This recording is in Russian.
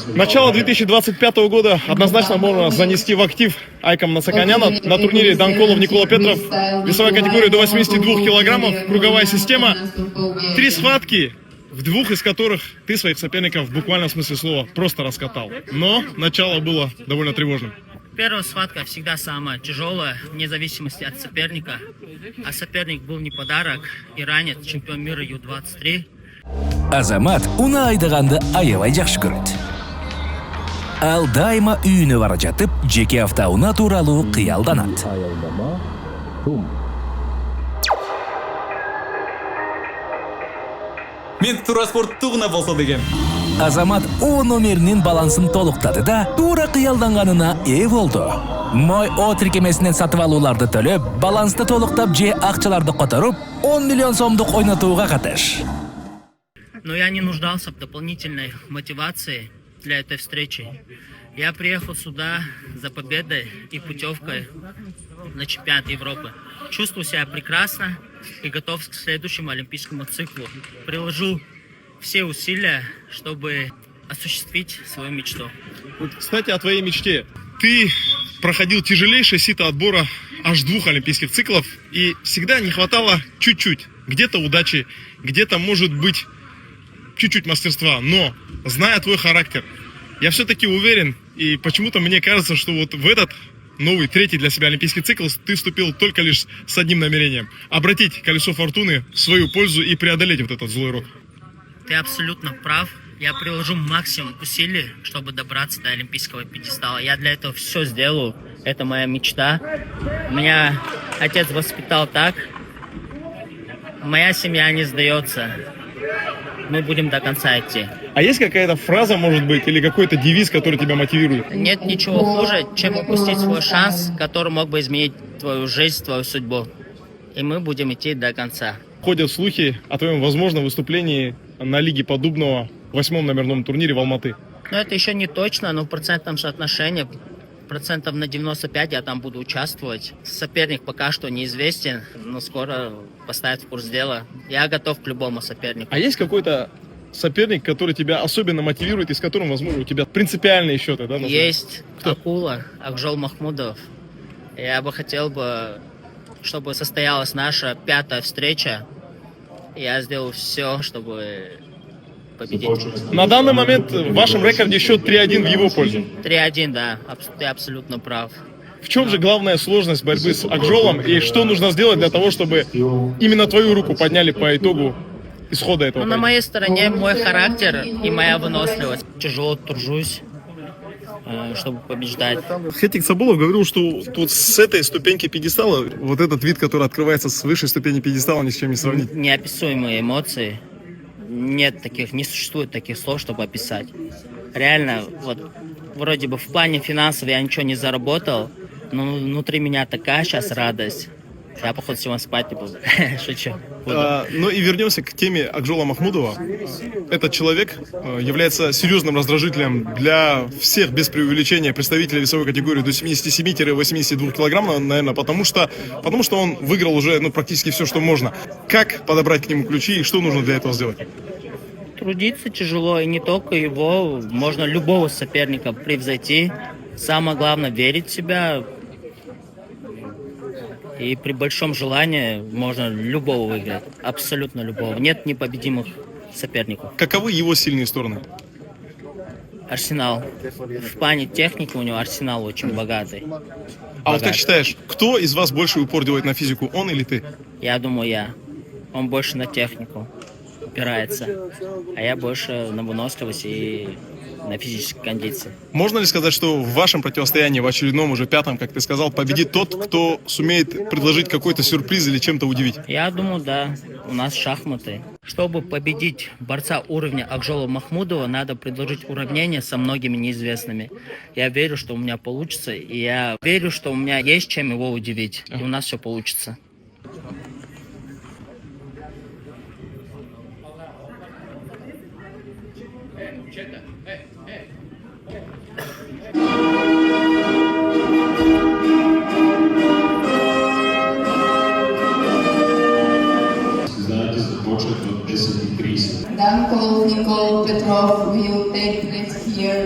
Начало 2025 года однозначно можно занести в актив Айком Насаканяна на турнире Данколов Никола Петров. Весовая категория до 82 килограммов, круговая система. 3 схватки, в 2 из которых ты своих соперников в буквальном смысле слова просто раскатал. Но начало было довольно тревожным. Первая схватка всегда самая тяжелая, вне зависимости от соперника. А соперник был не подарок, иранец, чемпион мира Ю-23. Азамат уны айдағанды аябай жақсы көреді. Ал дайыма үйіне бара жатып, жеке автауына туралы қиялданады. Мен Турспорт туғына болса деген. Азамат о номерінің балансын толықтады да, тура қиялданғанына ие болды. Мой о тіркемесінен сатып алуларды төлеп, балансты толықтап же ақчаларды қотарып, 10 миллион сомдық ойнатуға қатыш. Но я не нуждался в дополнительной мотивации для этой встречи. Я приехал сюда за победой и путевкой на чемпионат Европы. Чувствую себя прекрасно и готов к следующему олимпийскому циклу. Приложу все усилия, чтобы осуществить свою мечту. Вот, кстати, о твоей мечте. Ты проходил тяжелейшее сито отбора аж 2 олимпийских циклов, и всегда не хватало чуть-чуть. Где-то удачи, где-то, может быть, чуть-чуть мастерства. Но, зная твой характер, я все-таки уверен, и почему-то мне кажется, что вот в этот новый, 3-й для себя олимпийский цикл ты вступил только лишь с одним намерением. Обратить колесо фортуны в свою пользу и преодолеть вот этот злой рок. Ты абсолютно прав. Я приложу максимум усилий, чтобы добраться до олимпийского пьедестала. Я для этого все сделаю. Это моя мечта. Меня отец воспитал так. Моя семья не сдается. Мы будем до конца идти. А есть какая-то фраза, может быть, или какой-то девиз, который тебя мотивирует? Нет ничего хуже, чем упустить свой шанс, который мог бы изменить твою жизнь, твою судьбу. И мы будем идти до конца. Ходят слухи о твоем возможном выступлении на Лиге Поддубного в 8-м номерном турнире в Алматы. Но это еще не точно, но в процентном соотношении процентов на 95 я там буду участвовать. Соперник пока что неизвестен, но скоро поставят в курс дела. Я готов к любому сопернику. А есть какой-то соперник, который тебя особенно мотивирует и с которым, возможно, у тебя принципиальные счеты, да? Есть. Кто? Акула, Акжол Махмудов. Я бы хотел, чтобы состоялась наша 5-я встреча. Я сделаю все, чтобы победить. На данный момент в вашем рекорде счет 3-1 в его пользу. 3-1, да, ты абсолютно прав. В чем же главная сложность борьбы с Акжолом и что нужно сделать для того, чтобы именно твою руку подняли по итогу исхода этого? На моей стороне мой характер и моя выносливость. Тяжело тружусь, чтобы побеждать. Хетик Сабулов говорил, что тут с этой ступеньки пьедестала, вот этот вид, который открывается с высшей ступени пьедестала, ни с чем не сравнить. Неописуемые эмоции. Не существует таких слов, чтобы описать. Реально, вот, вроде бы в плане финансов я ничего не заработал, но внутри меня такая сейчас радость. Я, походу, сегодня спать не буду. Шучу. Ну и вернемся к теме Акжола Махмудова. Этот человек является серьезным раздражителем для всех, без преувеличения, представителей весовой категории до 77-82 килограмм, наверное, потому что он выиграл уже практически все, что можно. Как подобрать к нему ключи и что нужно для этого сделать? Трудиться тяжело, и не только его, можно любого соперника превзойти. Самое главное — верить в себя. И при большом желании можно любого выиграть. Абсолютно любого. Нет непобедимых соперников. Каковы его сильные стороны? Арсенал. В плане техники у него арсенал очень богатый. А вот как считаешь, кто из вас больше упор делает на физику, он или ты? Я думаю, я. Он больше на технику опирается. А я больше на выносливость и на физической кондиции. Можно ли сказать, что в вашем противостоянии, в очередном уже 5-м, как ты сказал, победит тот, кто сумеет предложить какой-то сюрприз или чем-то удивить? Я думаю, да. У нас шахматы. Чтобы победить борца уровня Акжола Махмудова, надо предложить уравнение со многими неизвестными. Я верю, что у меня получится, и я верю, что у меня есть чем его удивить. И у нас все получится. Dankol Nikol Petrov will take place here.